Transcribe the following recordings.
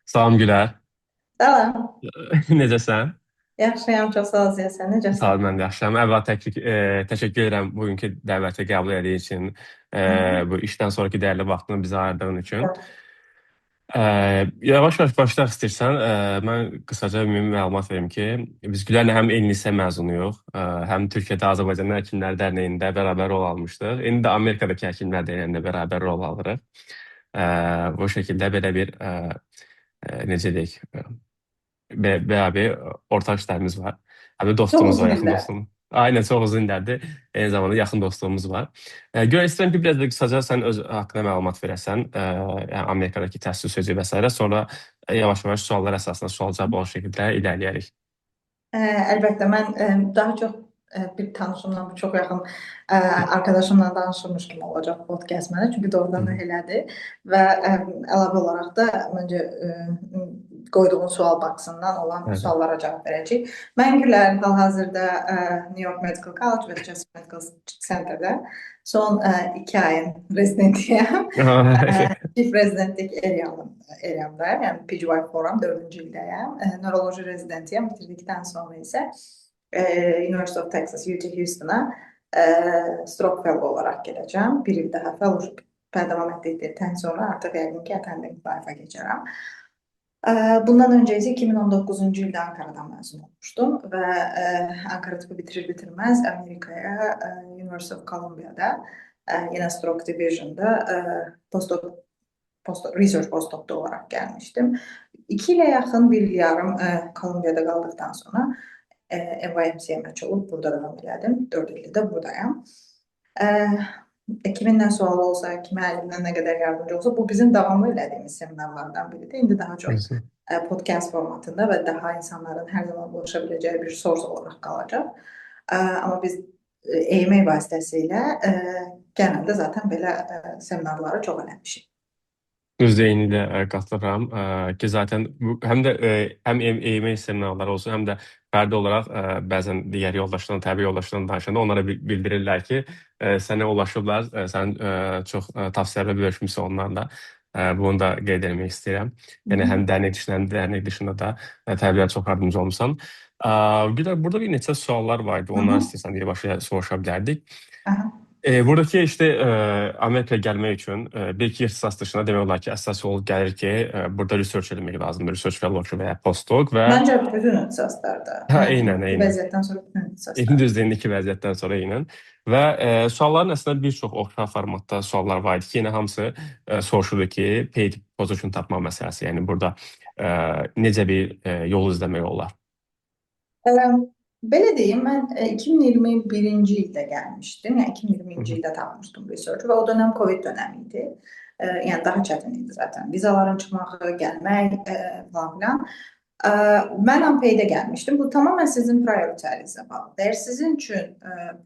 Salam Gülər. Salam. Necəsən? Yaxşıyam, çox sağ ol Ziya, sən Sağ necəsən? ol, mən də yaxşıyam. Əvvəla təşəkkür edirəm bugünkü dəvəti qəbul etdiyin üçün, Hı hı. bu işdən sonraki dəyərli vaxtını bizə ayırdığın üçün. Yox, Yavaş-yavaş başlayaq istəyirsən. Mən qısaca ümumi məlumat verim ki, biz Gülərlə həm eyni lisə məzunuyuq, həm Türkiyədə Azərbaycan Həkimlər Dərnəyində bərabər rol almışdıq. İndi də Amerikadakı Həkimlər Dərnəyində bərabər rol alırıq. Bu şəkildə belə bir, necə deyək, Bəli, bir ortaq işlərimiz var. Həm də çox dostluğumuz var, uzun yaxın illər. dostluğumuz. Aynen çox uzun illərdir. Eyni zamanda yaxın dostluğumuz var. Görək istəyirəm ki, biraz da qısaca sən öz haqqında məlumat verəsən. Yəni Amerikadakı təhsil sürəci və s. Sonra yavaş-yavaş suallar əsasında sual-cavab olan şəkildə irəliləyərik. Əlbəttə, mən daha çox bir tanışımla, çox yaxın arkadaşımla danışırmış kimi olacaq podcast mənə, çünki Hı doğrudan da hı. elədir və əlavə olaraq da məncə qoyduğun sual baksından olan Bəli. suallara cavab verəcəyik. Mən Gülər, hal-hazırda New York Medical College və Chester Medical Center'da son 2 ayın rezidentiyəm. Çift rezidentlik eriyamdayım, yəni PGY Forum 4-cü ildəyəm. Nöroloji rezidentiyəm, bitirdikdən sonra isə University of Texas, UT Houston'a stroke fellow olaraq gedəcəm. Bir il daha fellowship davam etdikdən sonra artıq yəqin ki, attending life-a keçərəm. Bundan öncə isə 2019-cu ildə Ankaradan məzun olmuşdum və Ankara tıbbı bitirir-bitirməz Amerikaya, University of Columbia'da, yenə Stroke Division'da research postdoctor olaraq gəlmişdim. 2 ilə yaxın, 1 il yarım Kolumbiyada qaldıqdan sonra NYMC'yə məç olub, burada davam elədim. 4 ildir də buradayam. Kiminlə sualı olsa, kimə əlimdən nə qədər yardımcı olsa, bu bizim davamlı elədiyimiz seminarlardan biridir. İndi daha çox Güzel. podcast formatında və daha insanların hər zaman ulaşa biləcəyi bir source olaraq qalacaq. Amma biz EMA vasitəsilə genəldə zaten belə seminarları çox eləmişik. Düzeyini də qatılıram ki, zaten bu həm də həm EMA seminarları olsun, həm də fərdi olaraq bəzən digər yoldaşlarına, təbii yoldaşlarına danışanda onlara bildirirlər ki, sənə ulaşıblar, sən çox tavsiyələr bölüşmüsən onlarla. Bunu da qeyd etmək istəyirəm. Hı Yəni hı. həm dərnək dışında da təbiilə çox yardımcı olmusan. Gülər, burada bir neçə suallar vardı. Hı Onlar hı. istəyirsən deyə başa soruşa bilərdik. Aha. Buradakı işte Amerikaya gəlmək üçün bir-iki ixtisas dışında demək olar ki, əsas yol gəlir ki, burada research eləmək lazımdır. Research fellowship və ya postdoc və Məncə bütün ixtisaslarda, hə, yəni eynən, indiki eynən. vəziyyətdən sonra bütün ixtisaslarda. Elmi düzlüyündəki vəziyyətdən sonra eynən. Və sualların əslində bir çox oxşar formatda suallar var idi ki, yenə hamısı soruşurdu ki, paid position tapma məsələsi. Yəni burada necə bir yol izləmək olar? Ə, Belə deyim, mən 2021-ci ildə gəlmişdim. Yəni Hı 2020-ci hı. ildə tapmışdım research və o dönəm COVID dönəmi idi. Yəni daha çətin idi zaten. Vizaların çıxmağı, gəlmək falan filan. Ə, Mən unpaid-ə gəlmişdim. Bu tamamen sizin prioriterizə bağlıdır. Əgər sizin üçün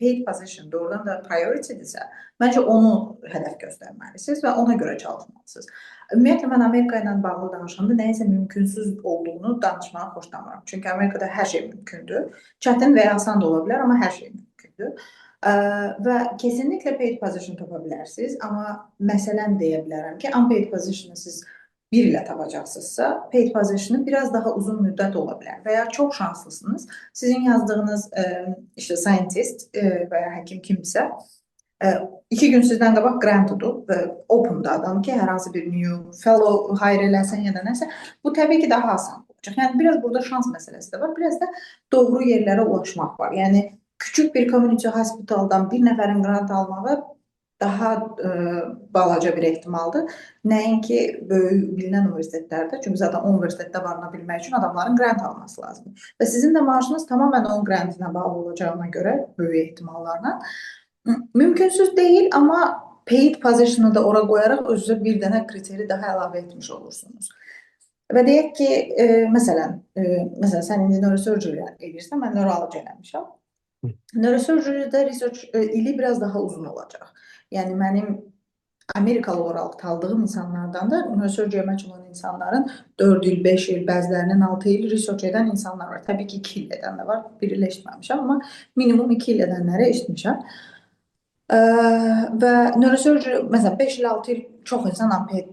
paid position doğrudan da priority-dirsə, məncə onu hədəf göstərməlisiniz və ona görə çalışmalısınız. Ümumiyyətlə mən Amerika ilə bağlı danışanda nəyisə mümkünsüz olduğunu danışmağı xoşlamıram. Çünki Amerikada hər şey mümkündür. Çətin və ya asan da ola bilər, amma hər şey mümkündür. Və kesinlikle paid position tapa bilərsiniz, amma məsələn deyə bilərəm ki, unpaid position'ı siz bir ilə tapacaqsınızsa, paid position'ı biraz daha uzun müddət ola bilər və ya çox şanslısınız. Sizin yazdığınız işte scientist və ya həkim kimsə 2 gün sizdən qabaq grant tutub və open-da adam ki, hər hansı bir new fellow hire eləsən ya da nəsə, bu təbii ki, daha asan olacaq. Yəni biraz burada şans məsələsi də var, biraz da doğru yerlərə ulaşmaq var. Yəni küçük bir community hospitaldan bir nəfərin grant almağı daha balaca bir ehtimaldır. Nəinki böyük bilinən universitetlərdə, çünki zaten o universitetdə varına bilmək üçün adamların grant alması lazımdır. Və sizin də maaşınız tamamen onun grantına bağlı olacağına görə böyük ehtimallarla mümkünsüz deyil, amma paid position'ı da ora qoyaraq özünüzə bir dənə kriteri daha əlavə etmiş olursunuz. Və deyək ki, məsələn sən indi neurosurgery edirsən, mən neurology eləmişəm. Neurosurgery'də research ili biraz daha uzun olacaq. Yəni mənim Amerikalı olaraq aldığım insanlardan da neurosurgery məç olan insanların 4 il, 5 il, bəzilərinin 6 il research edən insanlar var. Təbii ki, 2 il edən də var. 1 il eşitməmişəm, amma minimum 2 il edənləri eşitmişəm. Və neurosurgery, məsələn, 5 il, 6 il çox insan unpaid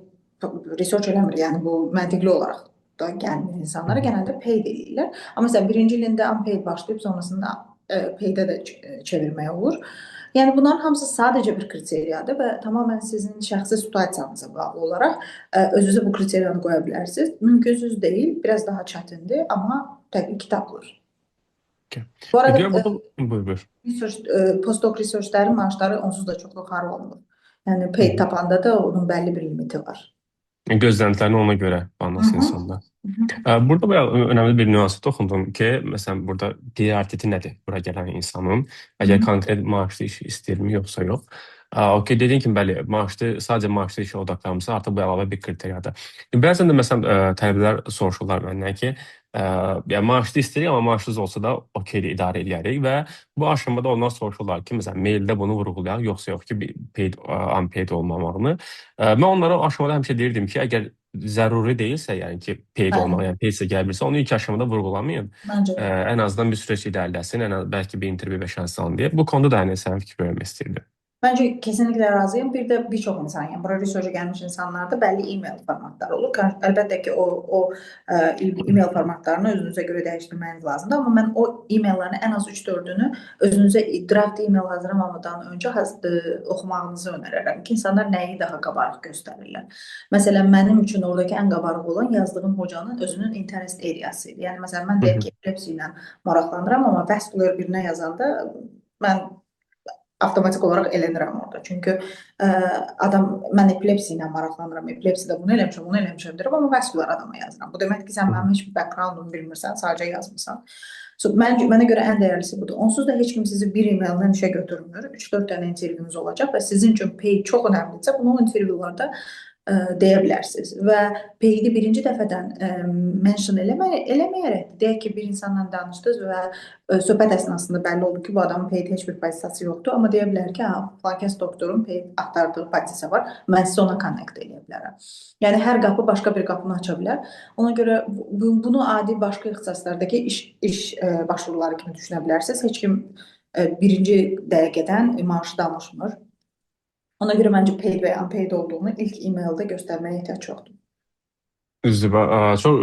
research eləmir. Yəni bu məntiqli olaraq da gəlmir Hı insanlara. hı. Genelde paid eləyirlər. Amma məsələn birinci ilində unpaid başlayıb sonrasında paid'e də çevirmək olur. Yəni bunların hamısı sadəcə bir kriteriyadır və tamamilə sizin şəxsi situasiyanıza bağlı olaraq özünüzə bu kriteriyanı qoya bilərsiniz. Mümkünsüz deyil, biraz daha çətindir, amma təbii ki tapılır. Okay. Bu arada Diyor burada buyur buyur. postdoc researchlərin maaşları onsuz da çox yuxarı olmur. Yəni Hı paid hı. tapanda da onun bəlli bir limiti var. Gözlentilerini ona göre Hı banlasın hı. insanlar. Hı hı. Burada bayağı önemli bir nüansı toxundun ki, məsələn, burada prioriteti nədir bura gələn insanın? Hı Əgər hı. konkret maaşlı iş istəyirmi, yoxsa yox? Okey, dediyin kimi, bəli, sadəcə maaşlı işə odaqlanmışsa, artıq bu əlavə bir kriteriyadır. Bəzən də, məsələn, tələbələr soruşurlar məndən ki, yəni, maaşlı istəyirik, amma maaşsız olsa da okeydir, idarə edərik və bu aşamada onlar soruşurlar ki, məsələn, maildə bunu vurğulayaq, yoxsa yox ki, paid, unpaid olmamağını. Mən onlara o aşamada həmişə deyirdim ki, əgər zəruri deyilsə, yəni ki, paid olmaq, Bəli, yəni paid gəlmirsə, onu ilk aşamada vurğulamayın. məncə də. Ən azından bir süreç irəliləsin, bəlkə bir intervyu və şans alın deyə. Bu konuda da yəni sənin fikir vermək istəyirdim. Bence kesinlikle razıyım. Bir de birçok insan yani buraya research'a gelmiş insanlarda belli e-mail formatları olur. Elbette ki e-mail formatlarını özünüze göre değiştirmeniz lazımdır. Ama ben o e-maillerin en az 3-4'ünü özünüze draft e-mail hazırlamadan önce oxumağınızı öneririm ki insanlar neyi daha kabarık gösterirler. Mesela benim için oradaki en kabarık olan yazdığım hocanın özünün interest areasıydı. Yani mesela ben deyək ki, epilepsi ilə maraqlanıram, amma vascular birinə yazanda mən avtomatik olaraq elənirəm orada. Çünki adam mən epilepsi ilə maraqlanıram, epilepside bunu eləmişəm, bunu eləmişəm deyirəm, amma vaskular adama yazıram. Bu demək ki, sən mənim heç bir backgroundumu bilmirsən, sadəcə yazmısan. So, mənə görə ən dəyərlisi budur. Onsuz da heç kim sizi bir e-maildən işə götürmür. 3-4 dənə intervyunuz olacaq və sizin üçün pay çox önəmlidirsə, bunu o intervyularda deyə bilərsiniz. Və pay'i birinci dəfədən mention eləməyərək deyək ki, bir insanla danışdınız və söhbət əsnasında bəlli oldu ki, bu adamın pay'i heç bir pozisiyası yoxdur, amma deyə bilər ki, filankəs doktorun pay'i axtardığı pozisiya var, mən sizə ona connect edə bilərəm. Yəni hər qapı başqa bir qapını aça bilər. Ona görə bunu adi başqa ixtisaslardakı iş başvuruları kimi düşünə bilərsiniz. Heç kim birinci dəqiqədən maaşı danışmır. Ona görə məncə paid və ya unpaid olduğunu ilk e-maildə göstərməyə ehtiyac yoxdur. Düzdür. Çox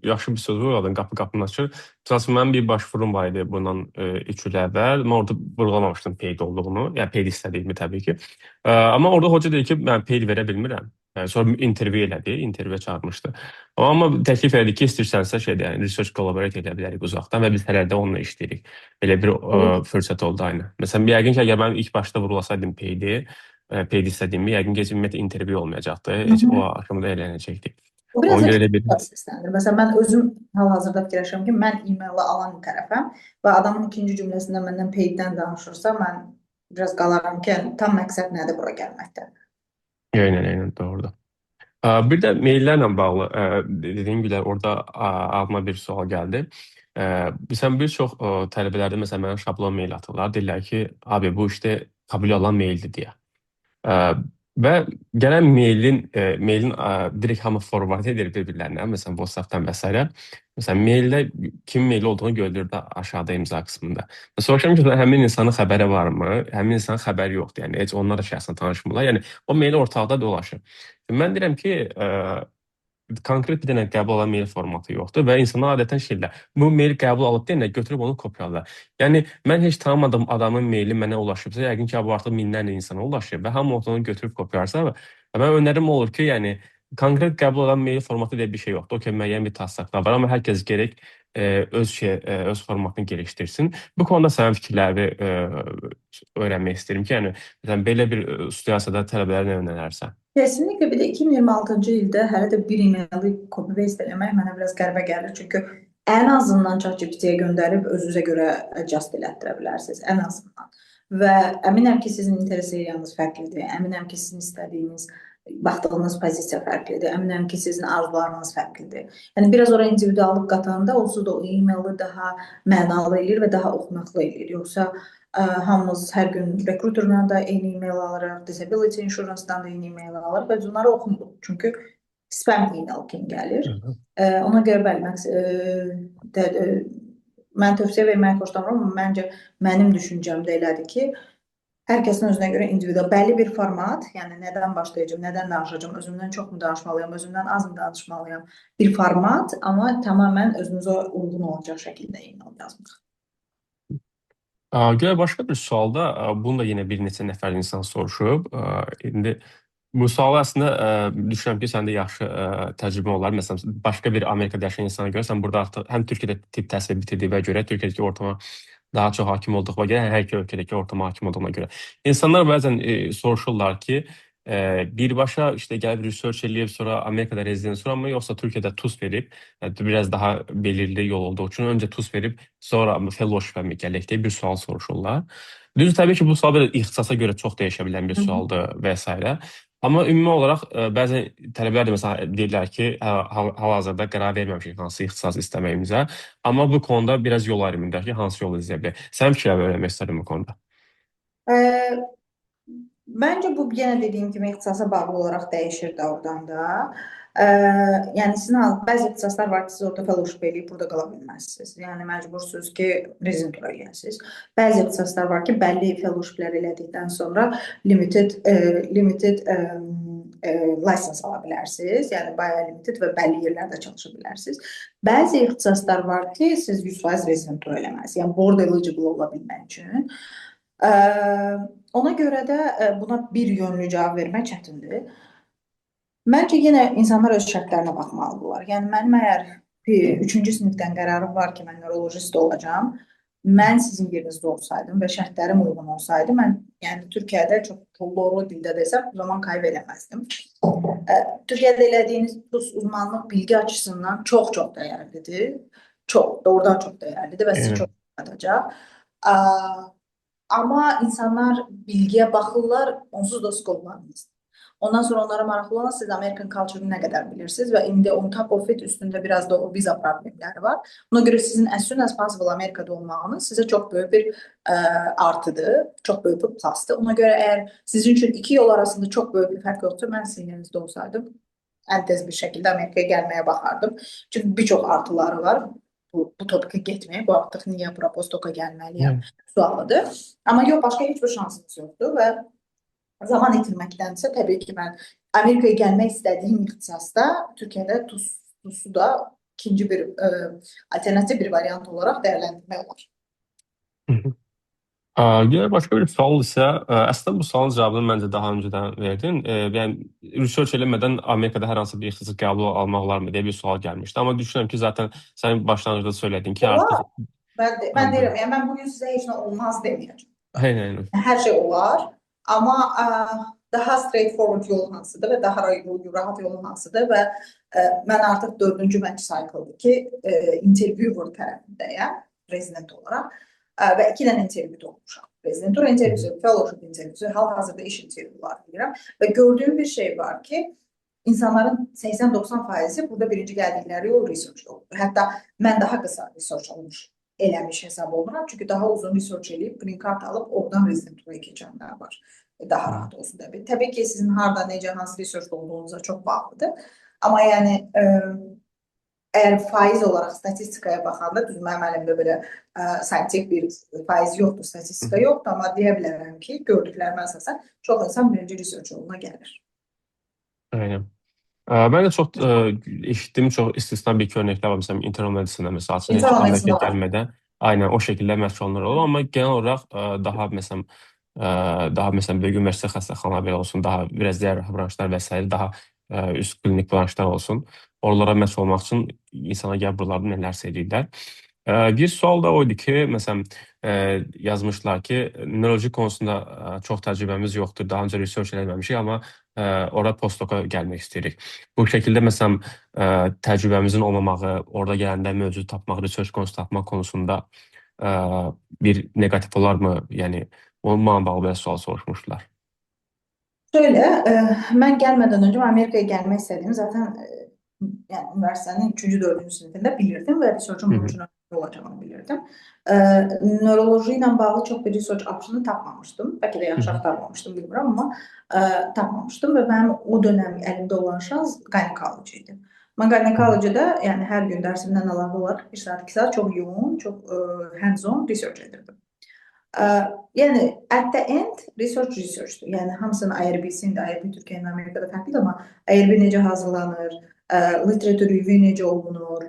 yaxşı bir söz vurladın, qapı-qapını açır. Məsələn, mənim bir başvurum var idi bundan 3 il əvvəl. Mən orada vurğulamamışdım paid olduğunu, yəni paid istədiyimi təbii ki. Amma orada hoca dedi ki, mən paid verə bilmirəm. Yəni, sonra intervyu elədi, intervyuya çağırmışdı. Amma təklif elədi ki, istəyirsənsə yəni research collaborate edə bilərik uzaqdan və biz hələ də onunla işləyirik. Elə bir fürsət oldu aynı. Məsələn, yəqin ki, əgər mən ilk başda vurğulasaydım paid istədiyimi, yəqin ki, ümumiyyətlə intervyu olmayacaqdı. Heç o aşamada əylənəcəkdik. Bu biraz Ona da görə elə bir proseslərdir. Məsələn, mən özüm hal-hazırda fikirləşirəm ki, mən e-maili alan tərəfəm və adamın ikinci cümləsində məndən paid-dən danışırsa, mən biraz qalaram ki, tam məqsəd nədir bura gəlməkdə? Eynən, doğrudur. Bir də maillərlə bağlı dediyim gibi orada aklıma bir sual gəldi. Məsələn, bir çox tələbələrdə məsələn mənə şablon mail atırlar. Deyirlər ki, abi bu işte kabul alan maildir deyə. Və gələn mailin direkt hamı forward edir bir-birlərinə, məsələn WhatsApp-dan və s. Məsələn, maildə kimin maili olduğunu görülür də aşağıda imza qismində. Soruşuram ki, həmin insanın xəbəri varmı? Həmin insanın xəbəri yoxdur. Yəni heç onlar da şəxsən tanışmırlar. Yəni o mail ortalıqda dolaşır. Mən deyirəm ki, konkret bir dənə qəbul alan mail formatı yoxdur və insanlar adətən şeylər, bu mail qəbul alıb deyənə götürüb onu kopyalarlar. Yəni mən heç tanımadığım adamın maili mənə ulaşıbsa, yəqin ki, bu artıq minlərlə insana ulaşır və hamı onu götürüb kopyalarsa, mən önərim olur ki, yəni konkret qəbul alan mail formatı deyə bir şey yoxdur. Okey, müəyyən bir taslaqlar var, amma hər kəs gərək öz formatını geliştirsin. Bu konuda sənin fikirlərini öyrənmək istəyirəm ki, yəni məsələn belə bir situasiyada tələbələrə nə önərərsən? Kesinlikle bir de 2026-cı ildə hələ də bir e-maili copy-paste eləmək mənə biraz qəribə gəlir. Çünki ən azından ChatGPT-yə göndərib özünüzə görə adjust elətdirə bilərsiniz, ən azından. Və əminəm ki, sizin interes areanız fərqlidir. Əminəm ki, sizin istədiyiniz, baxdığınız pozisiya fərqlidir. Əminəm ki, sizin arzularınız fərqlidir. Yəni biraz ora individuallıq qatanda onsuz da o e-maili daha mənalı eləyir və daha oxunaqlı eləyir. Yoxsa hamımız hər gün rekruterdən də eyni e-mail alırıq, disability insurance-dan da eyni e-mail alırıq və biz onları oxumuruq. Çünki spam e-mail kimi gəlir. Ona görə bəli, mən tövsiyə verməyi xoşlamıram, amma məncə mənim düşüncəm də elədir ki, Hər kəsin özünə görə individual bəlli bir format, yəni nədən başlayacağam, nədən danışacağam, özümdən çoxmu danışmalıyam, özümdən azmı danışmalıyam. Bir format, amma tamamilə özünüzə uyğun olacaq şəkildə e-mail yazmaq. Gəl başqa bir sualda, bunu da yenə bir neçə nəfər insan soruşub. İndi bu sualı əslində düşünürəm ki, səndə yaxşı təcrübə olar. Məsələn, başqa bir Amerikada yaşayan insana görə sən burada artıq həm Türkiyədə tibb təhsili bitirdiyinə görə, Türkiyədəki ortama daha çox hakim olduğuna görə, hər iki ölkədəki ortama hakim olduğuna görə. İnsanlar bəzən soruşurlar ki, birbaşa işte gəlib research eləyib, sonra Amerikada rezident mı, yoxsa Türkiyədə TUS verib, biraz daha belirli yol olduğu üçün öncə TUS verib, sonra fellowship'ə mi gələk deyə bir sual soruşurlar. Düzdür, təbii ki, bu sual belə ixtisasa görə çox dəyişə bilən bir Hı hı. sualdır və s. Amma ümumi olaraq bəzən tələbələr də məsələn deyirlər ki, hal-hazırda qərar verməmişik hansı ixtisas istəməyimizə, amma bu konuda biraz yol ayrımında ki, hansı yolu izləyə bilərik. Sənin fikirlərini öyrənmək istədim bu konuda. Ee, Bence bu yine dediğim gibi ixtisasa bağlı olarak değişir de oradan da. Ee, Yani sizin bəzi ixtisaslar var ki, siz orada fellowship eləyib burada qala bilməzsiniz. Yəni məcbursunuz ki, rezidentura eləyəsiniz. Bəzi ixtisaslar var ki, bəlli fellowshiplər elədikdən sonra limited license ala bilərsiniz. Yəni bayağı limited və bəlli yerlərdə çalışa bilərsiniz. Bəzi ixtisaslar var ki, siz 100% rezidentura eləməlisiniz. Yəni board eligible ola bilmək üçün. Ona görə də buna bir yönlü cavab vermək çətindir. Məncə yenə insanlar öz şərtlərinə baxmalıdırlar. Yəni mənim əgər 3-cü sinifdən qərarım var ki, mən neurologist olacağam, mən sizin yerinizdə olsaydım və şərtlərim uyğun olsaydı, mən yəni Türkiyədə çox doğru dildə desəm, o zaman kayıp eləməzdim. Türkiyədə elədiyiniz uzmanlıq bilgi açısından çox-çox dəyərlidir. Çox, doğrudan çox dəyərlidir və sizi Yəni, çox qatacaq. Amma insanlar bilgiyə baxırlar, onsuz da skollarınız. Ondan sonra onlara maraqlı olan siz American culture-ını nə qədər bilirsiniz və indi on top of it üstündə biraz da o viza problemləri var. Ona görə sizin as soon as possible Amerikada olmağınız sizə çox böyük bir artıdır, çox böyük bir plusdır. Ona görə əgər sizin üçün iki yol arasında çox böyük bir fərq yoxdur, mən sizin yerinizdə olsaydım, ən tez bir şəkildə Amerikaya gəlməyə baxardım. Çünki bir çox artıları var. Bu topika getməyə, bu artıq niyə bura postoka gəlməliyəm sualıdır. Amma yox, başqa heç bir şansınız yoxdur və zaman itirməkdənsə təbii ki, mən Amerikaya gəlmək istədiyim ixtisasda Türkiyədə TUS-u da ikinci bir alternativ bir variant olaraq dəyərləndirmək olar. Yenə başqa bir sual isə, əslində bu sualın cavabını məncə daha öncədən verdin. Yəni research eləmədən Amerikada hər hansı bir ixtisas qəbul almaq olarmı deyə bir sual gəlmişdi. Amma düşünürəm ki, zaten sən başlanğıcda söylədin ki, Olar. artıq Ben deyirəm, yəni mən bugün sizə heç nə olmaz deməyəcəm. Aynen. Hər şey olar, amma daha straightforward yol hansıdır və daha rahat yol hansıdır və mən artıq 4-cü match cycle-dır ki, interviewer tərəfindəyəm, rezident olaraq və 2 dənə interview olmuşam. Rezidentura interviyusu, fellowship interviyusu, hal-hazırda iş interviewları bilirəm və gördüyüm bir şey var ki, insanların 80-90% burada birinci gəldikləri yol research oldu. Hətta mən daha qısa research eləmiş hesab oluram. Çünki daha uzun research eləyib, green card alıb, oradan rezidenturaya keçənlər var. Daha rahat olsun təbii. Təbii ki, sizin harada, necə, hansı research olduğunuza çox bağlıdır. Amma yəni, əgər faiz olaraq statistikaya baxanda, düz mənim əlimdə belə scientific bir faiz yoxdur, statistika yoxdur, amma deyə bilərəm ki, gördüklərimə əsasən çox insan birinci research yoluna gəlir. Aynen. Ben de çok eşittiğim çok istisna bir iki örnekler var. Mesela internal medicine'de mesela aslında hiç İnsan Amerika'ya olmasında var. gelmeden aynen o şekilde məşğul olanlar olur. Ama genel olarak daha mesela böyük üniversite xəstəxanaları olsun, daha biraz diğer branşlar vesaire daha üst klinik branşlar olsun. Oralara məşğul olmaq için insana gəl buralarda nelərsə edirlər. Bir sual da oydu ki, mesela yazmışlar ki, nöroloji konusunda çox təcrübəmiz yoxdur, daha öncə research eləməmişik, amma orada postdoka gəlmək istəyirik. Bu şəkildə məsələn təcrübəmizin olmamağı, orada gələndə mövcud tapmaq, research konusu tapmaq konusunda bir negativ olarmı? Yəni onunla bağlı bir sual soruşmuşlar. Şöyle, mən gəlmədən öncə Amerikaya gəlmək istədiyimi zaten yani üniversitenin 3-cü, 4-cü sinifində bilirdim və research'un bunun üçün önemli olacağını bilirdim. Nöroloji ilə bağlı çox bir research optionu tapmamışdım. Bəlkə də yaxşı axtarmamışdım, bilmirəm, amma tapmamışdım və mənim o dönəm əlimdə olan şans gynecology idi. Mən gynecology'da yəni hər gün dərsimdən əlavə olaraq 1 saat, 2 saat çox yoğun, çox hands-on research edirdim. Yəni at the end researchdur. Yəni hamısının IRB-si indi IRB Türkiyənin Amerikada fərqlidir, amma IRB necə hazırlanır, literatur review necə olunur,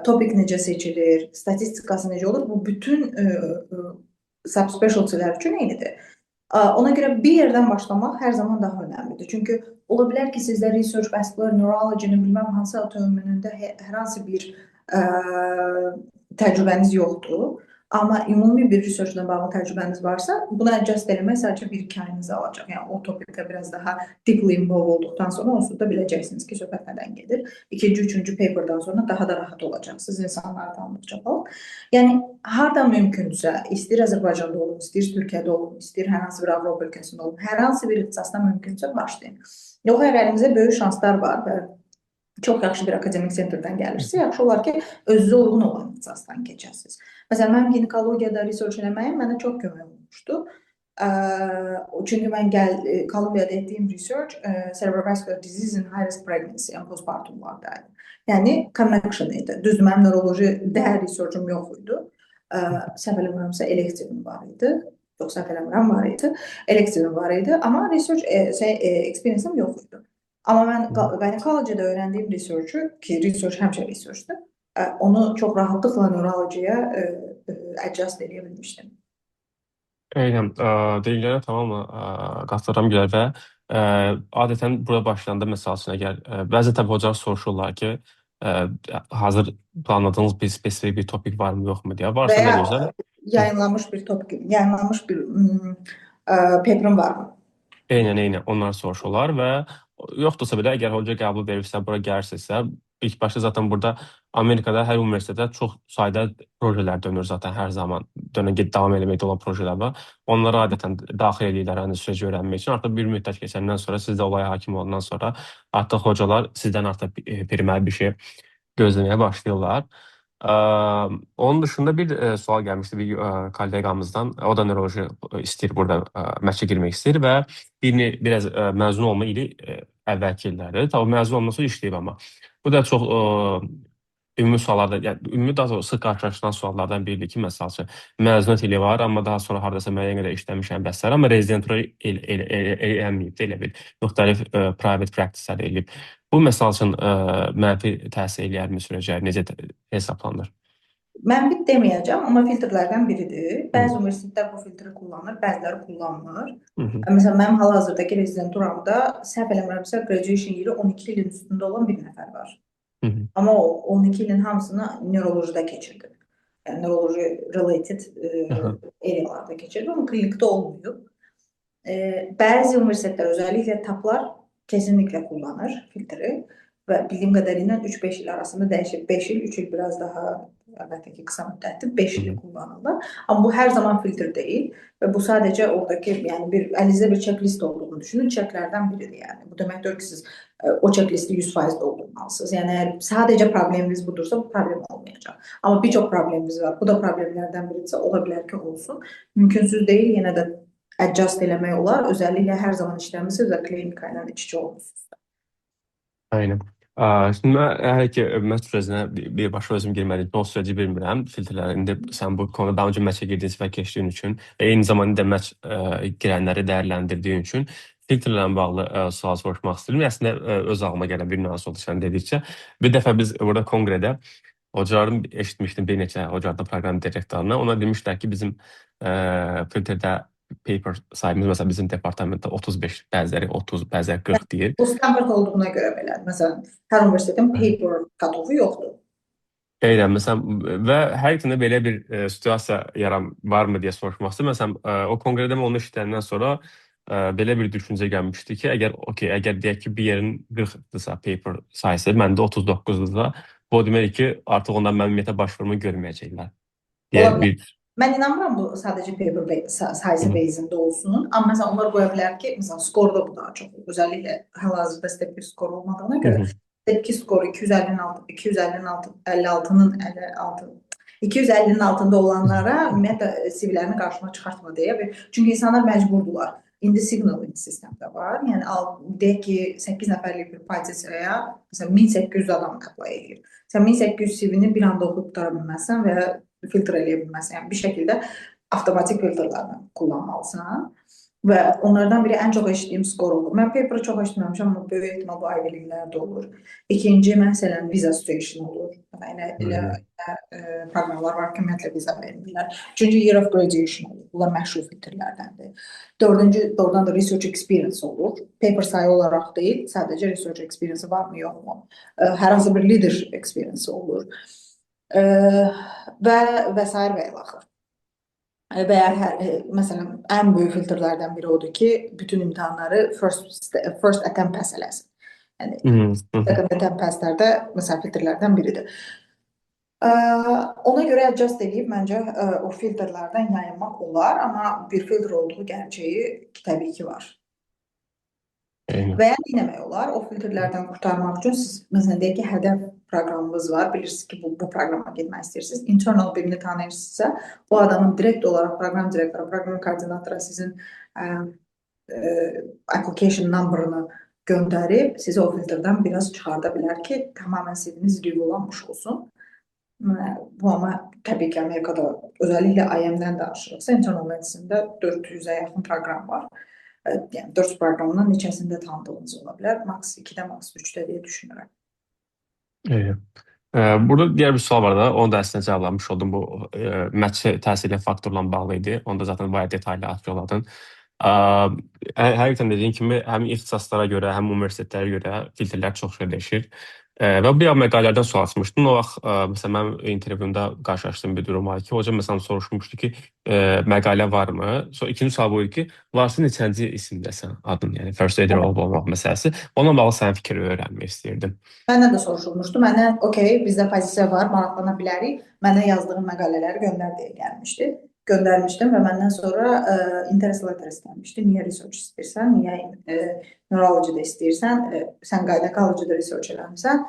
topic necə seçilir, statistikası necə olur, bu bütün subspecialtylər üçün eynidir. Ona görə bir yerdən başlamaq hər zaman daha önəmlidir. Çünki ola bilər ki, sizdə research vascular neurology-nin bilməm hansı autoimmünündə hər hansı bir təcrübəniz yoxdur. Amma ümumi bir researchla bağlı təcrübəniz varsa, buna adjust eləmək sadəcə 1-2 ayınızı alacaq. Yəni o topikdə biraz daha deeply involved olduqdan sonra onsuz da biləcəksiniz ki, söhbət nədən gedir. İkinci, üçüncü paperdan sonra daha da rahat olacaqsınız insanları tanıdıqca falan. Yəni harda mümkünsə, istəyir Azərbaycanda olun, istəyir Türkiyədə olun, istəyir hər hansı bir Avropa ölkəsində olun, hər hansı bir ixtisasda mümkünsə başlayın. Yox, əgər əlimizdə böyük şanslar var və çox yaxşı bir akademik sentrdən gəlirsə, yaxşı olar ki, özünüzə uyğun olan ixtisasdan keçəsiniz. Məsələn, mənim ginekologiyada research eləməyim mənə çox kömək olmuşdu. Çünki mən Kolumbiyada etdiyim research cerebrovascular disease in high risk pregnancy and postpartumlardaydı. Yəni connection idi. Düzdür, mənim neurolojidə researchum yox idi. Səhv eləmirəmsə elektivim var idi. Yox, səhv eləmirəm var idi. Elektivim var idi, amma research experience'im yox idi. Amma mən gynekologiyada öyrəndiyim research'u, ki research həmişə research'dır, onu çox rahatlıqla neurologiya adjust edə bilmişdim. Eynən, deyilənə tamamla qatılıram Gülər və adətən burada başlayanda məsəl üçün əgər bəzi təbii hocalar soruşurlar ki, hazır planladığınız bir spesifik bir topik varmı yoxmu deyə. Varsa nə gözəl. Yayınlanmış bir topik, yayınlanmış bir paper'ım varmı? Eynən, onlar soruşurlar və yoxdursa belə, əgər hoca qəbul verirsə, bura gəlirsinizsə, ilk başda zaten burada Amerikada hər universitetdə çox sayda projelər dönür zaten hər zaman. Davam eləməkdə olan projelər var. Onlara adətən daxil edirlər hani süreci öyrənmək üçün. Artıq bir müddət keçəndən sonra, siz də olaya hakim olandan sonra artıq hocalar sizdən artıq primer bir şey gözləməyə başlayırlar. Onun dışında bir sual gəlmişdi bir kolleqamızdan. O da neuroloji istəyir burada məşqə girmək istəyir və biraz məzun olma ili əvvəlki illərdir. Tabii məzun olmadan sonra işləyib amma. Bu da çox ümumi suallarda, yəni ümumi daha sonra sıx qarşılaşılan suallardan biridir ki, məsəl üçün məzuniyyət ili var, amma daha sonra hardasa müəyyən qədər işləmişəm bəslər, amma rezidentura eləməyib də elə bil. Müxtəlif private practice-lər eləyib. Bu məsəl üçün mənfi təsir eləyərmi sürəcə, necə hesablanır? Mənfi deməyəcəm, amma filtrlərdən biridir. Bəzi universitetlər bu filtri kullanır, bəziləri kullanmır. Məsələn, mənim hal-hazırdakı rezidenturamda səhv eləmirəmsə graduation yeri 12 ilin üstündə olan bir nəfər var. Amma o 12 ilin hamısını neurolojide keçirdi. Yəni neuroloji related arealarda keçirdi, amma klinikdə olmuyor. Bəzi universitetlər, özellikle TAP'lar kesinlikle kullanır filtri və bildiyim qədərilə 3-5 il arasında dəyişir. 5 il, 3 il biraz daha əlbəttə ki, qısa müddətdir, 5 il kullanırlar. Amma bu hər zaman filtr deyil və bu sadəcə oradakı, yəni əlinizdə bir checklist olduğunu düşünün, checklərdən biridir yəni. Bu deməkdir ki, siz o checklisti 100% doldurmalısınız. Yəni əgər sadəcə probleminiz budursa, bu problem olmayacaq. Amma bir çox problemimiz var. Bu da problemlərdən biridirsə, ola bilər ki, olsun. Mümkünsüz deyil, yenə də adjust eləmək olar. Özəlliklə hər zaman işləmişsiniz və klinika ilə iç-içə olmuşsunuz. Aynen. Şimdi hələ ki məhz sürecinə birbaşa özüm girməliyim. O süreci bilmirəm. Filtrlərində sən bu konuda daha öncə məşq etdiyin və keçdiyin üçün və eyni zamanda məşq girənləri dəyərləndirdiyin üçün filtrlərlə bağlı sual soruşmaq istəyirəm. Əslində öz ağlıma gələn bir nüans oldu sən dedikcə. Bir dəfə biz burada konqredə hocalarım eşitmişdim bir neçə hocalardan proqram direktoruna. Ona demişlər ki, bizim filtrdə paper sayımız mesela bizim departamentdə 35, bəziləri 30, bəziləri 40 deyir. Bu standart olduğuna görə belədir. Məsələn, hər universitetin paper cut-off'u yoxdur. Eynən, məsələn, və həqiqətən də belə bir situasiya varmı deyə soruşmaq istəyirəm. Məsələn, o konqredə onu işlədikdən sonra belə bir düşüncə gəlmişdi ki, əgər deyək ki, bir yerin 40-dırsa paper sayısı, məndə 39-dırsa, bu demək ki, artıq ondan mən ümumiyyətlə başvurumu görməyəcəklər. Mən inanmıram bu sadəcə paper sayısı bazında olsun. Amma məsələn, onlar qoya bilər ki, məsələn, skorda bu daha çox. Özəlliklə hal-hazırda step 1 skor olmadığına görə step 2 skoru 250'nin altında olanlara ümumiyyətlə CV-lərini qarşıma çıxartma deyə. Çünki insanlar məcburdular. İndi signaling sistemdə var. Yəni, deyək ki, 8 nəfərlik bir pozisiyaya məsələn, 1800 adam apply edir. Sən 1800 CV-ni bir anda oxuyub qutara bilməzsən və ya filtr eləyə bilməzsən. Yəni, bir şəkildə avtomatik filtrlarını kullanmalısan və onlardan biri ən çox eşitdiyim skor olur. Mən paper'ı çox eşitməmişəm, amma böyük ehtimal bu Ivy League-lərdə olur. İkinci, məsələn, visa situation olur. Yəni, elə proqramlar var ki, ümumiyyətlə viza vermirlər. Üçüncü, year of graduation olur. Bunlar məşhur filtrlərdəndir. Dördüncü, doğrudan da research experience olur. Paper sayı olaraq deyil, sadəcə research experience varmı, yoxmu? Hər hansı bir leadership experience olur. Və s. və ilaxır. Və məsələn, ən böyük filtrlərdən biri odur ki, bütün imtahanları first attempt pass eləsin. Yəni, second attempt passlərdə məsələn, filtrlərdən biridir. Ona görə adjust edib, məncə, o filtrlərdən yayınmaq olar, amma bir filtr olduğu gerçəyi təbii ki var. Və ya eləmək olar, o filtrlərdən qurtarmaq üçün siz, məsələn, deyək ki, hədəf proqramınız var, bilirsiniz ki, bu proqrama getmək istəyirsiniz, internal birini tanıyırsınızsa, o adamın direkt olaraq proqram direktoru, proqram koordinatora sizin application number'ını göndərib, sizi o filtrdən biraz çıxarda bilər ki, tamamen CV-niz reviewlanmış olsun. Bu amma təbii ki, Amerikada özəlliklə IM-dən danışırıqsa, internal medicine-də 400-ə yaxın proqram var. Yəni 4 proqramdan neçəsində tanıdığınız ola bilər. Max 2-də, max 3-də deyə düşünürəm. Burada diğer bir sual var da, onu da əslində cavablamış oldum. Bu məşq təhsili faktorla bağlı idi. Onu da zaten bayağı detaylı açıqladın. Həqiqətən dediyin kimi, həm ixtisaslara görə, həm universitetlərə görə filtrlər çox şey dəyişir. Və bir məqalələrdən sual açmışdın. O vaxt, məsələn, mən intervyumda qarşılaşdığım bir durum var ki, hocam məsələn soruşmuşdu ki, məqalə varmı? Sonra ikinci sual buydu ki, varsa neçənci isimdəsən adın, yəni first aider olmaq məsələsi. Onunla bağlı sənin fikri öyrənmək istəyirdim. Məndən də soruşulmuşdu. Mənə, okey, bizdə pozisiya var, maraqlana bilərik. Mənə yazdığım məqalələri göndər deyə gəlmişdi. Göndərmişdim və məndən sonra interest letter istənmişdi. Niyə research istəyirsən, niyə neurology-da istəyirsən, sən gynecology-da research eləmişsən,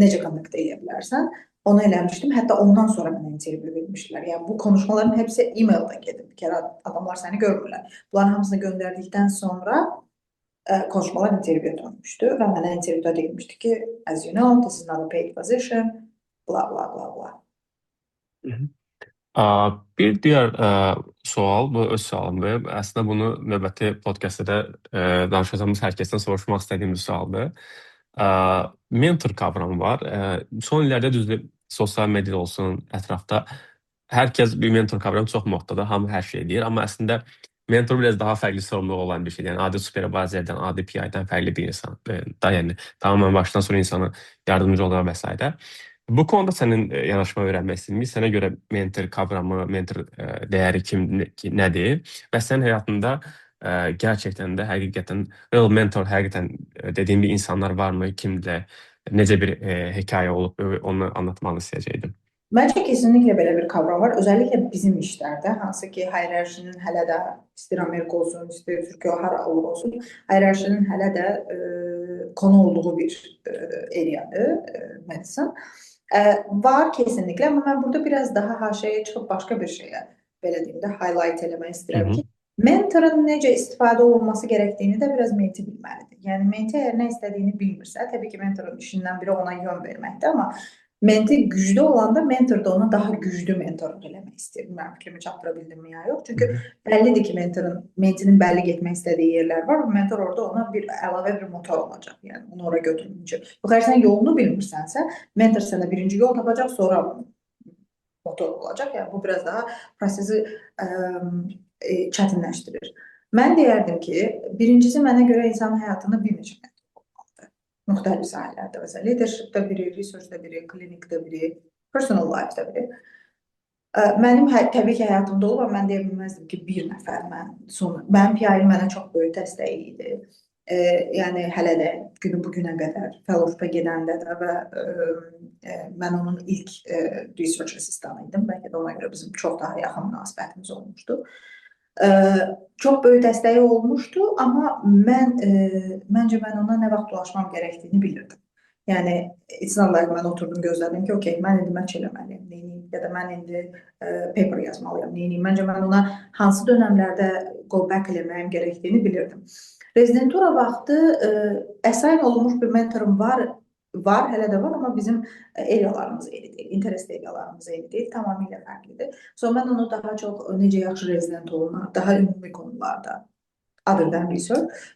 necə conduct edə bilərsən? Onu eləmişdim. Hətta ondan sonra mənə interview vermişdilər. Yəni, bu konuşmaların hepsi e-mailda gedib. Bir kere adamlar səni görmürlər. Bunların hamısını göndərdikdən sonra konuşmalar interview dönmüşdü və mənə interviewda deyilmişdi ki, as you know, this is not a paid position, bla bla bla bla. Bir diğer sual, bu öz sualımdır. Əslində bunu növbəti podkastda da danışacağımız hər kəsdən soruşmaq istədiyim bir sualdır. Mentor kavramı var. Son illərdə düzdür, sosial mediada olsun, ətrafda hər kəs bir mentor kavramı çox moddadır, hamı hər şey deyir. Amma əslində mentor biraz daha fərqli sorumluluq olan bir şeydir. Yəni adi supervizordan, adi PI-dən fərqli bir insan. Yəni tamamen başdan sonra insana yardımcı olan və s. Bu konuda sənin yanaşma öyrənmək istəyirəm. Sənə görə mentor kavramı, mentor dəyəri nədir? Və sənin həyatında gerçəkdən də həqiqətən real mentor, həqiqətən dediyim bir insanlar varmı? Kimdə, necə bir hekayə olub, onu anlatmanı istəyəcəkdim. Məncə kesinliklə belə bir kavram var. Özəlliklə bizim işlərdə, hansı ki, hiyerarşinin hələ də, istəyir Amerika olsun, istəyir Türkiyə, hara olur olsun, hiyerarşinin hələ də konu olduğu bir areadır, medicine. Var kesinliklə, amma mən burada biraz daha haşiyəyə çıxıb başqa bir şeyə, belə deyim də, highlight eləmək istəyirəm ki, mentorun necə istifadə olunması gərəkdiyini də biraz menti bilməlidir. Yəni, menti əgər nə istədiyini bilmirsə, təbii ki, mentorun işindən biri ona yön verməkdir, amma menti güclü olanda mentor da ona daha güclü mentorluq eləmək istəyir. Bilmirəm, fikrimi çatdıra bildim ya yox. Çünki bəllidir ki, mentinin bəlli getmək istədiyi yerlər var. Mentor orada ona bir əlavə bir motor olacaq. Yəni, onu ora götürməyəcək. Yox, əgər sən yolunu bilmirsənsə, mentor sənə birinci yol tapacaq, sonra motor olacaq. Yəni, bu biraz daha prosesi çətinləşdirir. Mən deyərdim ki, birincisi mənə görə insanın həyatında bir neçə müxtəlif sahələrdə, məsələn, leadershipdə biri, researchdə biri, klinikdə biri, personal life'da biri. Mənim təbii ki, həyatımda olub, amma mən deyə bilməzdim ki, bir nəfər mənim PI-im mənə çox böyük dəstəyi idi. Yəni, hələ də bu günə qədər fellowship'a gedəndə də və mən onun ilk research asistanı idim. Bəlkə də ona görə bizim çox daha yaxın münasibətimiz olmuşdu. Çox böyük dəstəyi olmuşdu, amma məncə mən ona nə vaxt ulaşmam gərəkdiyini bilirdim. Yəni, it's not like mən oturdum gözlədim ki, okey, mən indi match eləməliyim, neyiniyim, ya da mən indi paper yazmalıyım, neyiniyim. Məncə mən ona hansı dönəmlərdə go back eləməyim gərəkdiyini bilirdim. Rezidentura vaxtı əssign olunmuş bir mentorum var var, hələ də var, amma bizim arealarımız eyni deyil, interest arealarımız eyni deyil, tamamilə fərqlidir. So mən onu daha çox necə yaxşı rezident olunur, daha ümumi konularda other than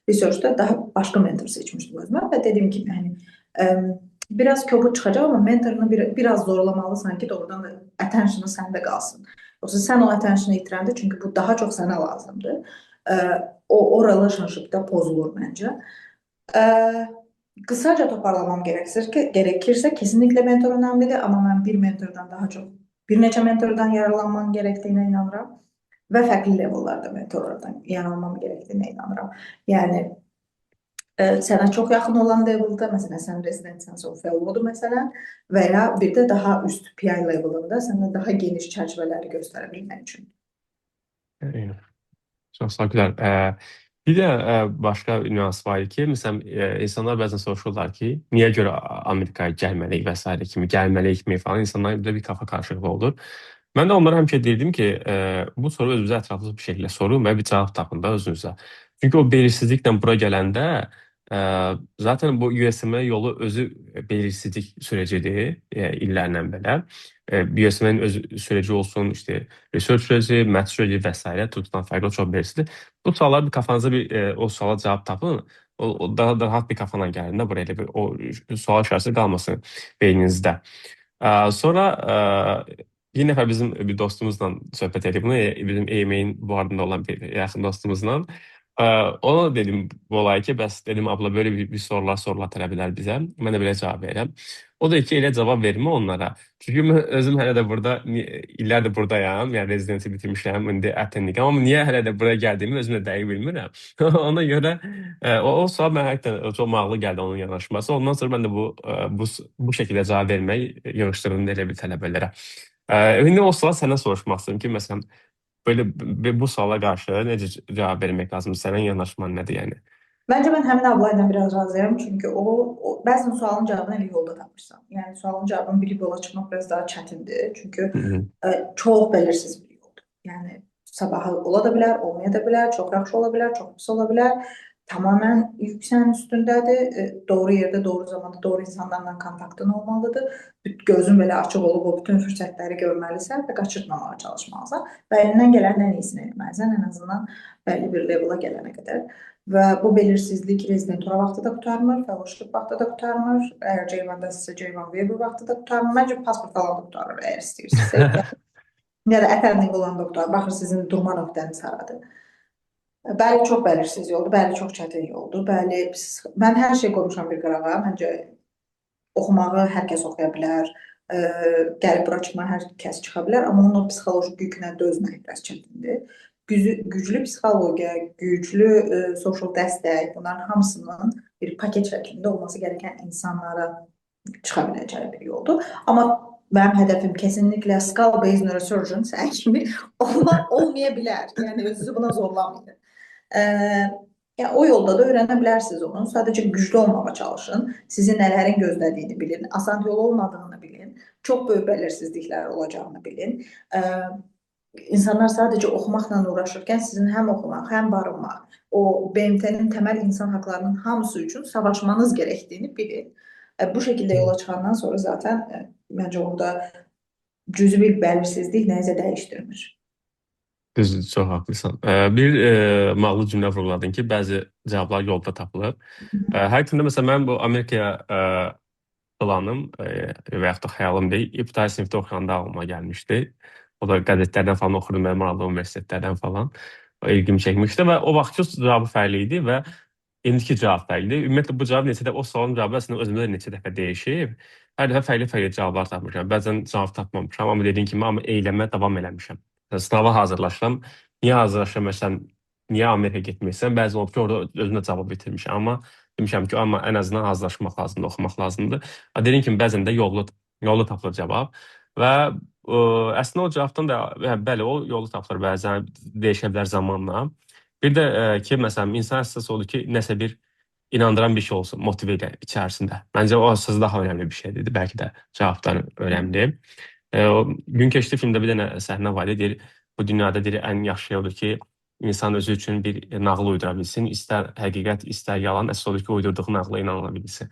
researchda daha başqa mentor seçmişdim özümə və dediyim kimi yəni biraz kobud çıxacaq, amma mentorunu biraz zorlamalısan ki, doğrudan da attention'ı səndə qalsın. Yoxsa sən o attention'ı itirəndə, çünki bu daha çox sənə lazımdır. O relationshipdə pozulur məncə. Qısaca toparlamam gerekirsə, kesinlikle mentor önemlidir, amma mən bir mentordan daha çox bir neçə mentordan yararlanman gerektiğine inanıram və fərqli levellarda mentorlardan yararlanmam gerektiğine inanıram. Yəni sənə çox yaxın olan leveldə, məsələn, sən rezidentsansa o fellowdur məsələn, və ya bir də daha üst PI levelında sənə daha geniş çərçivələri göstərə bilmək üçün. Eyni. Çox sağ ol, Gülər. Bir də başqa nüans var ki, məsələn, insanlar bəzən soruşurlar ki, niyə görə Amerikaya gəlməliyik və s. kimi, gəlməliyikmi falan, insanların bir kafa qarışıqlığı olur. Mən də onlara həmişə deyirdim ki, bu soru özünüzə ətraflı bir şəkildə sorun və bir cavab tapın da özünüzə. Çünki o belirsizliklə bura gələndə zaten bu USMLE yolu özü belirsizlik sürecidir illərlə belə. USMLE'nin öz süreci olsun, işte research süreci, math süreci vesaire tutulan fərqli çox belirsizdir. Bu suallar bir kafanıza o suala cavab tapın. O daha rahat bir kafana gəlin də buraya bir o sual işarəsi qalmasın beyninizdə. Sonra bir nəfər bizim bir dostumuzla söhbət edib bunu, bizim EME'in bu ardında olan bir yaxın dostumuzla. Ona dedim bu olay ki, bəs dedim abla böyle bir sorular sorula bilər bizə. Mən də belə cavab verirəm. O da ki, elə cavab vermə onlara. Çünki mən özüm hələ də burada, illərdir buradayam, yəni rezidensi bitirmişəm, indi Ətenlik. Amma niyə hələ də buraya gəldiyimi özüm də dəqiq bilmirəm. Ona görə o sual mənə həqiqətən çox maraqlı gəldi onun yanaşması. Ondan sonra mən də bu şəkildə cavab vermək yığışdırdım elə bir tələbələrə. İndi o sual səndən soruşmaq istəyirəm ki, məsələn, bu suala qarşı necə cavab vermək lazımdır? Sənin yanaşman nədir yəni? Bence ben hemen ablayla biraz razıyım çünkü bəzən sualın cevabını elə yolda tapırsan. Yani sualın cevabını bilip yola çıkmak biraz daha çətindir. Çünkü çok belirsiz bir yoldur. Yani sabahı ola da bilər, olmaya da bilər, çok yaxşı ola bilər, çok pis ola bilər. Tamamen yükseğin üstündedir. Doğru yerde, doğru zamanda, doğru insanlarla kontaktın olmalıdır. Gözün belə açıq olub o bütün fürsətləri görməlisən və qaçırtmamağa çalışmalısan. Və elindən gələn ən iyisini etməlisən, ən azından belli bir level'a gələnə qədər. Və bu belirsizlik rezidentura vaxtı da qurtarmır, fellowship vaxtı da qurtarmır, əgər J1-da sizə J1 waiver vaxtı da qurtarmır, məncə pasport falan da qurtarır əgər istəyirsinizsə. Ya da attending olan da qurtarır, baxır sizin durma nöqtəniz haradır. Bəli, çox bəlirsiz yoldur, bəli, çox çətin yoldur, bəli, mən hər şey qoymuşam bir qırağa, məncə oxumağı hər kəs oxuya bilər, gəlib bura çıxmağa hər kəs çıxa bilər, amma onun o psixoloji yükünə dözmək biraz çətindir. Güclü psixologiya, güclü social dəstək, bunların hamısının bir paket şəklində olması gereken insanlara çıxa biləcəyi bir yoldur. Amma mənim hədəfim kesinlikle skull-based neurosurgeon sən kimi olmaya bilər. Yəni özünüzü buna zorlamayın. Yəni, o yolda da öyrənə bilərsiniz onu. Sadəcə güclü olmağa çalışın. Sizi nələrin gözlədiyini bilin. Asan yol olmadığını bilin. Çox böyük belirsizliklər olacağını bilin. İnsanlar sadəcə oxumaqla uğraşırkən sizin həm oxumaq, həm barınmaq, o BMT-nin təməl insan haqlarının hamısı üçün savaşmanız gerektiğini bilin. Bu şekilde yola çıxandan sonra zaten bence orada cüzi bir belirsizlik nəyisə dəyişdirmir. Düzdür, çox haqlısan. Bir maraqlı cümlə vurguladın ki, bəzi cavablar yolda tapılır. Həqiqətən də məsələn mənim bu Amerikaya planım və yaxud da xəyalım deyil, ibtidai sinifdə oxuyanda ağlıma gəlmişdi. O da qəzetlərdən falan oxudum, mənim maraqlı universitetlərdən falan. O ilgimi çəkmişdi və o vaxtki cavabı fərqli idi və indiki cavab fərqlidir. Ümumiyyətlə bu cavab neçə dəfə, o sualın cavabı əslində özümdə də neçə dəfə dəyişib. Hər dəfə fərqli cavablar tapmışam. Bəzən cavab tapmamışam, amma dediyim kimi eyləmə davam eləmişəm. Sınava hazırlaşıram. Niyə hazırlaşıram? Məsələn, niyə Amerikaya getmirsən? Bəzən olub ki, orada özümdə cavab bitirmişəm. Amma demişəm ki, amma ən azından hazırlaşmaq lazımdır, oxumaq lazımdır. Dediyim kimi, bəzən də yolda tapılır cavab. Və əslində o cavabdan da, bəli, o yolda tapılır bəzən, dəyişə bilər zamanla. Bir də ki, məsələn, insan əsas odur ki, nəsə bir inandıran bir şey olsun, motive edən içərisində. Məncə o əsas daha önəmli bir şeydir. Bəlkə də cavabdan önəmli. Gün keçdi filmdə bir dənə səhnə var idi, deyir, bu dünyada deyir, ən yaxşı şey odur ki, insan özü üçün bir nağıl uydura bilsin. İstər həqiqət, istər yalan, əsas odur ki, uydurduğu nağıla inanıla bilsin.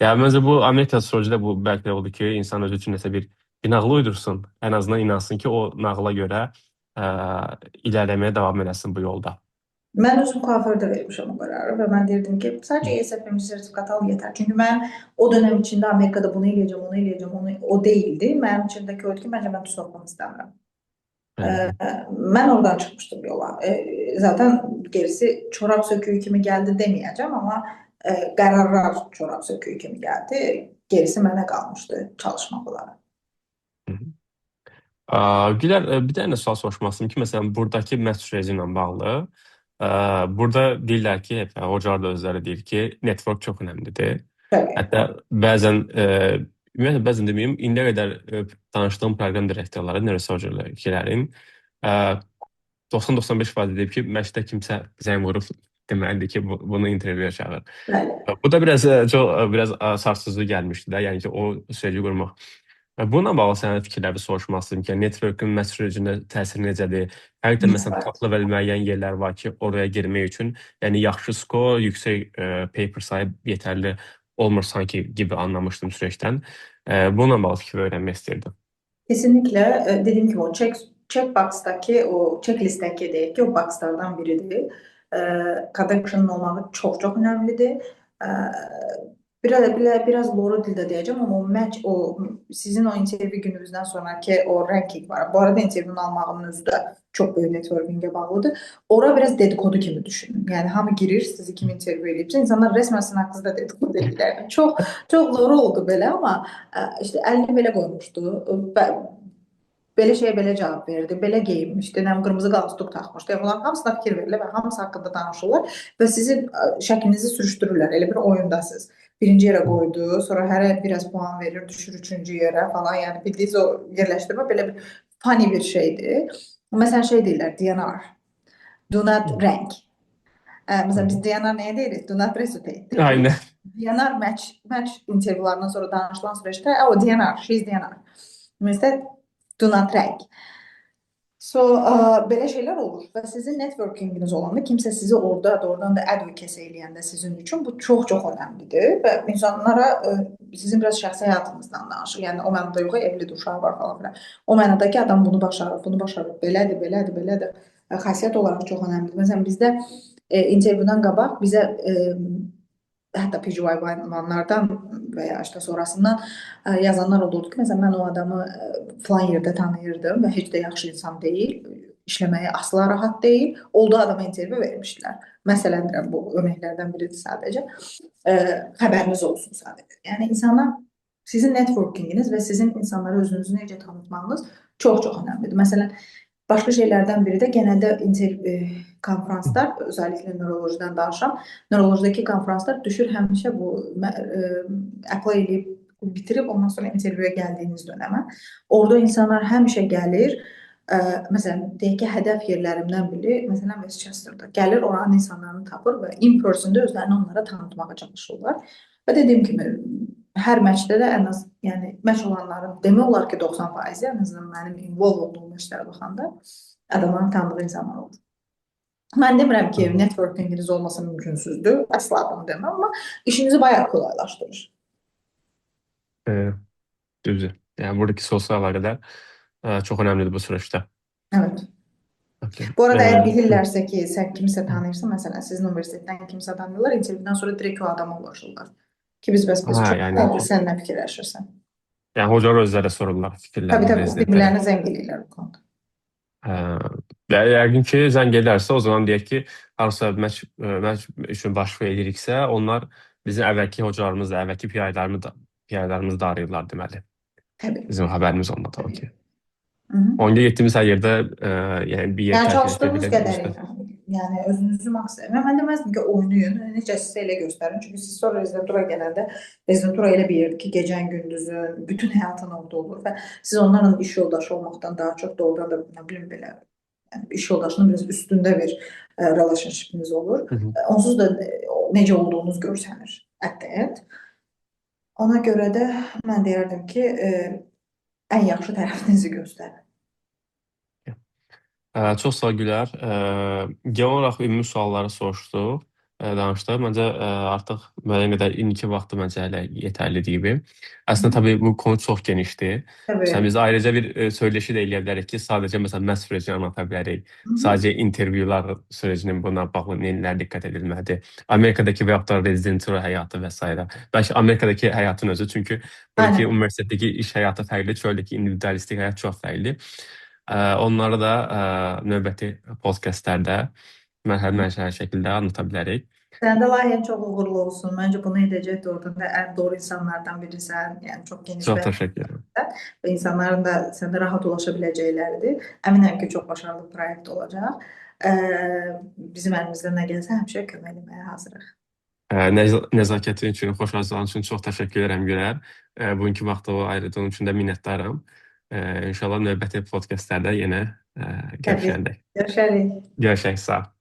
Yani məncə bu Amerika astroloji də bu bəlkə də odur ki, insan özü üçün nəsə bir nağıl uydursun. Ən azından inansın ki, o nağıla görə ə, ilerləməyə davam eləsin bu yolda. Mən özüm kuafördə vermişəm o qərarı və mən deyirdim ki, sadəcə ESFM sertifikat al yetər. Çünki mən o dönəm içində Amerikada bunu eləyəcəm, onu eləyəcəm, o deyildi. Mənim içimdəki o idi ki, məncə mən tuz olmaq istəmirəm. Hı. Mən oradan çıxmışdım yola. Zaten gerisi çorap söküğü kimi gəldi deməyəcəm, amma qərarlar çorap söküğü kimi gəldi. Gerisi mənə qalmışdı çalışmaq olaraq. Gülər, bir dənə sual soruşmaq istəyirəm ki, məsələn, buradakı məhz sürəci ilə bağlı, burada deyirlər ki, hətta hocalar da özləri deyir ki, network çox önəmlidir. Təbii. Hətta bəzən, ümumiyyətlə bəzən deməyim, indiyə qədər danışdığım proqram direktorları, nörosurgeonlarkilərin 90-95% deyib ki, məşqdə kimsə zəng vurub deməlidir ki, bunu intervyuya çağır. Bəli. Bu da biraz sarsıcı gəlmişdi də, yəni ki, o süreci qurmaq. Bununla bağlı sənin fikirlərini soruşmaq istəyirəm ki, network'ün məhz sürecinə təsiri necədir? Həqiqətən məsələn Var. tapılı və müəyyən yerlər var ki, oraya girmək üçün, yəni yaxşı skor, yüksək paper sayı yetərli olmur sanki gibi anlamışdım süreçdən. Bununla bağlı fikir öyrənmək istəyirdim. Kesinlikle dediğim gibi o checkbox'taki o checklist'teki deyək ki, o box'lardan biridir. Connection'ın olmağı çok çok önemlidir. E, biraz doğru dildə deyəcəm, amma o match, o sizin o interview gününüzdən sonraki o ranking var. Bu arada interview'un almağının özü də çok böyük networking'e bağlıdır. Ora biraz dedikodu kimi düşünün. Yani hamı girir, sizi kim interview edibsə, insanlar resmen sizin haqqınızda dedikodu edirlər. Çok zor oldu belə, amma işte əlini belə qoymuşdu. Belə şeyə belə cavab verdi, belə geyinmişdi, nə bilim qırmızı qalstuk taxmışdı. Bunların hamısına fikir verilir və hamısı haqqında danışırlar və sizin şəklinizi sürüşdürürlər. Elə bir oyundasınız. Birinci yerə qoydu, sonra hərə biraz puan verir, düşür üçüncü yerə falan. Yəni bildiyiniz o yerləşdirmə belə bir funny bir şeydir. Məsələn şey deyirlər, DNR. Do not rank. Məsələn biz DNR nəyə deyirik? Do not resuscitate deyirik. Aynen. DNR match intervyularından sonra danışılan süreçdə o DNR, she's DNR. Mesela do not rank. So, belə şeylər olur və sizin networkinginiz olanda kimsə sizi orada doğrudan da advocate eləyəndə sizin üçün bu çox-çox önəmlidir və insanlara sizin biraz şəxsi həyatınızdan danışır. Yəni o mənada yox, evlidir, uşağı var falan filan. O mənada ki, adam bunu başarır, belədir. Xasiyyət olaraq çox önəmlidir. Məsələn, bizdə intervyudan qabaq bizə hətta PGY-vanlardan və ya işte sonrasından yazanlar olurdu ki, məsələn, mən o adamı falan yerdə tanıyırdım və heç də yaxşı insan deyil, işləməyə asla rahat deyil. Olduğu adama intervyu vermişdilər. Məsələn, bu örnəklərdən biridir sadəcə. Xəbəriniz olsun sadəcə. Yəni, insanlar, sizin networkinginiz və sizin insanlara özünüzü necə tanıtmağınız çox-çox önəmlidir. Məsələn, başqa şeylərdən biri də genəldə konferanslar, özellikle nörolojidən danışıram. Nörolojidəki konferanslar düşür həmişə bu apply edib, bitirib, ondan sonra intervyuya gəldiyiniz dönəmə. Orada insanlar həmişə gəlir, məsələn, deyək ki, hədəf yerlərimdən biri, məsələn, Westchester'da gəlir, oranın insanlarını tapır və in person'da özlərini onlara tanıtmağa çalışırlar. Və dediyim kimi, hər məçdə də ən az, yəni məç olanların demək olar ki, 90%, ən azından mənim involve olduğum məçlərə baxanda adamların tanıdığı insanlar olur. Mən demirəm ki, networkinginiz olmasa mümkünsüzdür, əsla bunu deməm, amma işinizi bayağı kolaylaşdırır. Düzdür. Yəni buradakı sosial əlaqələr çox önəmlidir bu süreçdə. Evet. Okay. Bu arada eğer bilirlərsə ki, sən kimsə tanıyırsan, məsələn, sizin universitetdən kimsə tanıyırlar, intervyudan sonra direkt o adama ulaşırlar. Ki biz çox oldu, sən nə fikirləşirsən? Yəni hocalar özləri sorurlar fikirlərini. Tabii, birbirlərinə zəng eləyirlər bu konuda. Yəqin ki, zəng elərsə, o zaman deyək ki, hansısa məç üçün başvuru ediriksə, onlar bizim əvvəlki hocalarımız da, əvvəlki PI-lərimiz da arayırlar deməli. Təbii. Bizim xəbərimiz olmadı. Okay. Onca getdiyimiz hər yerdə yəni bir yer çalışdığımız qədərilə, yəni özünüzü maksimum. Mən deməzdim ki, oynayın, necə sizə elə göstərin. Çünki siz sonra rezidentura gələndə, rezidentura elə bir yerdir ki, gecən, gündüzün, bütün həyatın orada olur və siz onlarla iş yoldaşı olmaqdan daha çox doğrudan da, nə bilim belə, yəni iş yoldaşının biraz üstündə bir relationshipiniz olur. Onsuz da necə olduğunuz görsənir at the end. Ona görə də mən deyərdim ki, ən yaxşı tərəfinizi göstərin. Çox sağ ol Gülər. Genel olaraq ümumi sualları soruşduq. danışdıq. Məncə artıq müəyyən qədər indiki vaxtı məncə hələ yetərlidir gibi. Hı Əslində hı. tabii bu konu çox genişdir. Məsələn Tabii. biz ayrıca bir söyləşi də eləyə bilərik ki, sadəcə məsələn məhz sürecini anlata bilərik. Hı hı. Sadəcə intervyular sürecinin buna bağlı nələr diqqət edilməlidir. Amerikadakı və yaxud da rezidentura həyatı və s. Bəlkə Amerikadakı həyatın özü, çünki buradakı Aynen. universitetdəki iş həyatı fərqli, çöldəki individualistik həyat çox fərqli. Onları da növbəti podkastlərdə mərhələ-mərhələ şəkildə anlata bilərik. Sənin də layihən çox uğurlu olsun. Məncə bunu edəcək doğrudan da ən doğru insanlardan birisən. Yəni çox geniş Çox bir təşəkkür edirəm. və insanların da səndə rahat ulaşa biləcəkləridir. Əminəm ki, çox başarılı proyekt olacaq. Bizim əlimizdən nə gəlsə həmişə kömək etməyə hazırıq. Nəzakətin üçün, xoş arzuların üçün çox təşəkkür edirəm Gülər. Bugünkü vaxtı ayırdığın üçün də minnətdaram. İnşallah növbəti podkastlərdə yenə Təbii. görüşərik. Görüşərik. Görüşək, sağ ol.